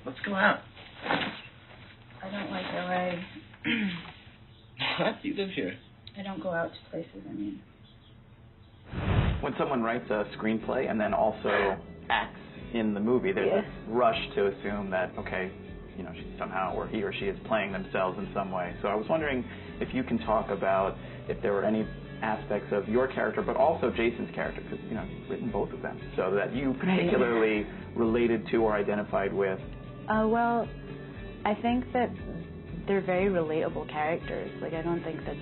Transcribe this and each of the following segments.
Let's go out. I don't like LA. What? You live here. I don't go out to places, I mean. When someone writes a screenplay and then also acts in the movie, there's this rush to assume that, okay, you know, she's somehow, or he or she is playing themselves in some way. So I was wondering if you can talk about if there were any aspects of your character, but also Jason's character, because, you know, you've written both of them, so that you particularly related to or identified with. Well, I think that they're very relatable characters. Like, I don't think that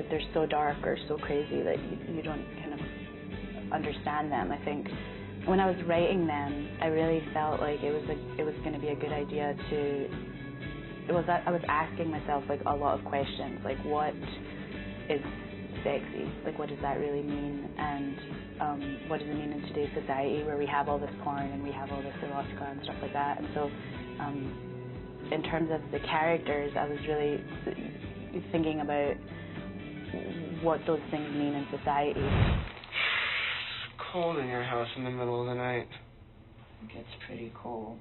they're so dark or so crazy that you don't kind of understand them. I think when I was writing them, I really felt like it was going to be a good idea to. I was asking myself like a lot of questions, like what is sexy? Like, what does that really mean? And what does it mean in today's society where we have all this porn and we have all this erotica and stuff like that? And so, in terms of the characters, I was really thinking about what those things mean in society. It's cold in your house in the middle of the night. It gets pretty cold.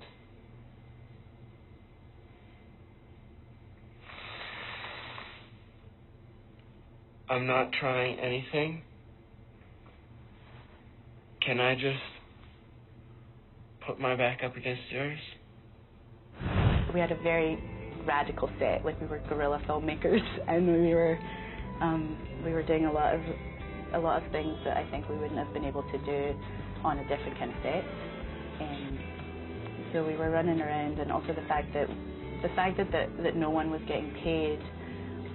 I'm not trying anything. Can I just put my back up against yours? We had a very radical set. Like, we were guerrilla filmmakers, and we were doing a lot of things that I think we wouldn't have been able to do on a different kind of set. And so we were running around, and also the fact that no one was getting paid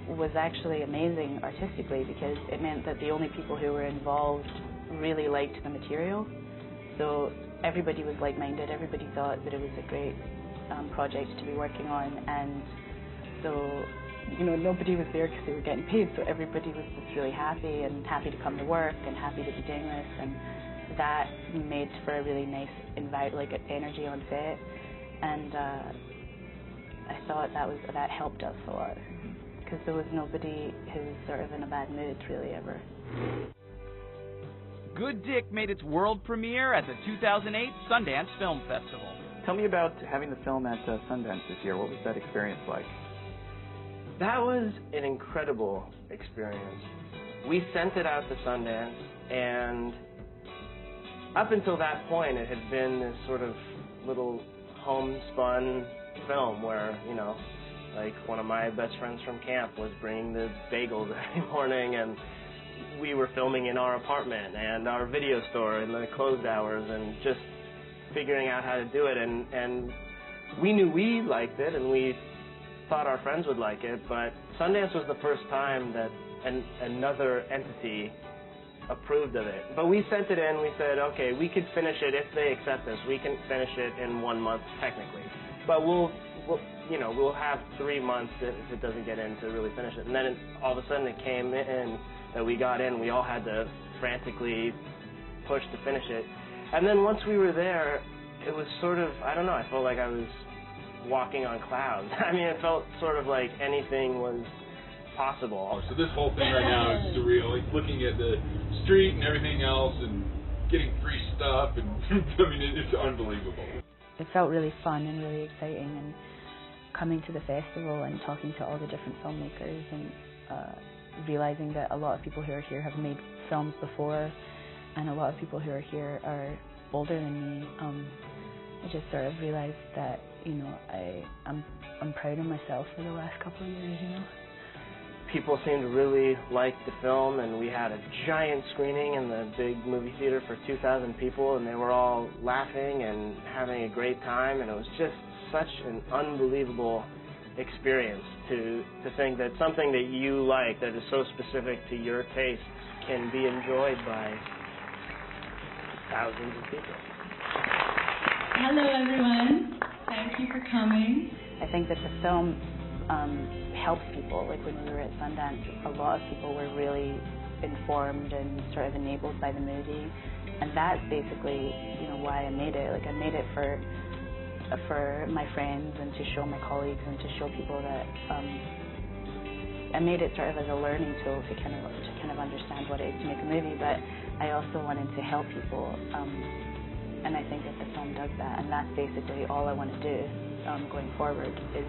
was actually amazing artistically, because it meant that the only people who were involved really liked the material. So everybody was like-minded, everybody thought that it was a great project to be working on, and so, you know, nobody was there because they were getting paid, so everybody was just really happy and happy to come to work and happy to be doing this, and that made for a really nice energy on set, and I thought that helped us a lot, because there was nobody who was sort of in a bad mood really ever. Good Dick made its world premiere at the 2008 Sundance Film Festival. Tell me about having the film at Sundance this year. What was that experience like? That was an incredible experience. We sent it out to Sundance, and up until that point, it had been this sort of little homespun film where, you know, like one of my best friends from camp was bringing the bagels every morning, and we were filming in our apartment and our video store in the closed hours and just figuring out how to do it. And we knew we liked it, and we thought our friends would like it, but Sundance was the first time that another entity approved of it. But we sent it in, we said, okay, we could finish it if they accept us. We can finish it in 1 month technically. But we'll have 3 months if it doesn't get in to really finish it. And then all of a sudden it came in that we got in. We all had to frantically push to finish it. And then once we were there, it was sort of, I don't know, I felt like I was walking on clouds. I mean, it felt sort of like anything was possible. So this whole thing right now is surreal. Like looking at the street and everything else and getting free stuff, and I mean, it's unbelievable. It felt really fun and really exciting, and coming to the festival and talking to all the different filmmakers and realizing that a lot of people who are here have made films before, and a lot of people who are here are older than me. I just sort of realized that, you know, I'm proud of myself for the last couple of years, you know. People seemed to really like the film, and we had a giant screening in the big movie theater for 2,000 people, and they were all laughing and having a great time, and it was just such an unbelievable experience to think that something that you like, that is so specific to your taste, can be enjoyed by thousands of people. Hello, everyone. Thank you for coming. I think that the film helps people. Like, when we were at Sundance, a lot of people were really informed and sort of enabled by the movie, and that's basically, you know, why I made it. Like, I made it for my friends and to show my colleagues and to show people that I made it sort of as a learning tool to kind of understand what it is to make a movie, but I also wanted to help people and I think that the film does that, and that's basically all I want to do going forward, is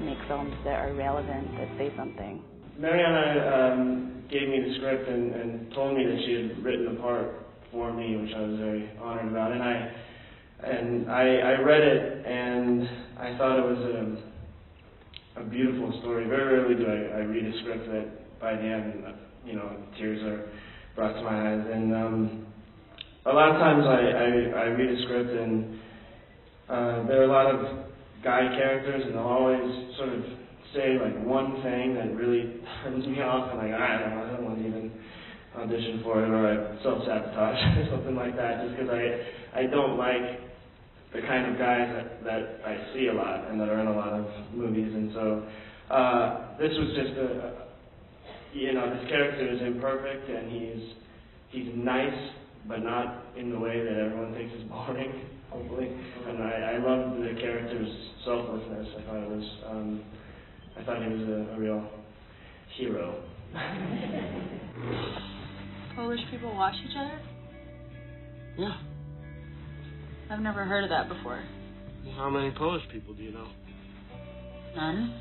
make films that are relevant, that say something. Mariana gave me the script and told me that she had written the part for me, which I was very honored about, and I read it, and I thought it was a beautiful story. Very rarely do I read a script that by the end, tears are brought to my eyes. And a lot of times I read a script and there are a lot of guy characters, and they'll always sort of say like one thing that really turns me off, and like, I don't want to even audition for it, or I self-sabotage or something like that, just because I don't like the kind of guys that I see a lot and that are in a lot of movies. And so this was just this character is imperfect, and he's nice, but not in the way that everyone thinks is boring, hopefully. And I loved the character's selflessness. I thought he was a real hero. Polish people wash each other? Yeah. I've never heard of that before. How many Polish people do you know? None?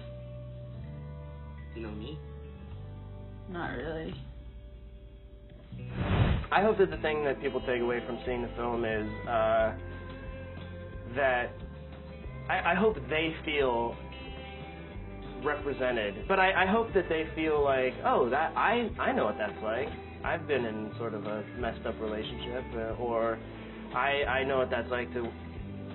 You know me? Not really. I hope that the thing that people take away from seeing the film is that I hope they feel represented, but I hope that they feel like, oh, that I know what that's like. I've been in sort of a messed up relationship, or I know what that's like to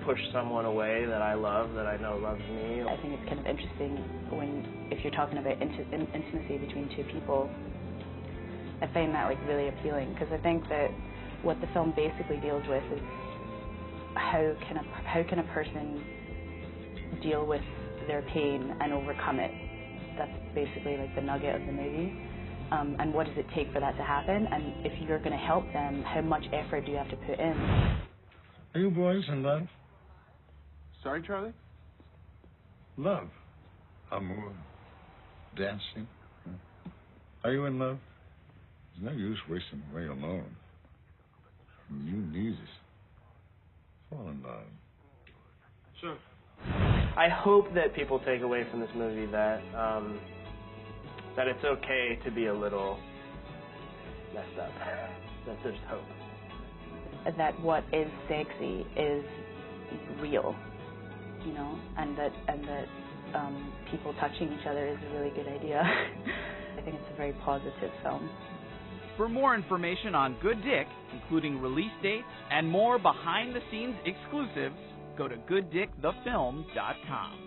push someone away that I love, that I know loves me. I think it's kind of interesting if you're talking about intimacy between two people. I find that like really appealing, because I think that what the film basically deals with is how can a person deal with their pain and overcome it. That's basically like the nugget of the movie. And what does it take for that to happen? And if you're going to help them, how much effort do you have to put in? Are you boys in love? Sorry, Charlie? Love. Amour. Dancing. Are you in love? There's no use wasting away alone. You need it. Fall in love. Sure. I hope that people take away from this movie that that it's okay to be a little messed up. That there's hope. That what is sexy is real, and that people touching each other is a really good idea. I think it's a very positive film. For more information on Good Dick, including release dates and more behind-the-scenes exclusives, go to gooddickthefilm.com.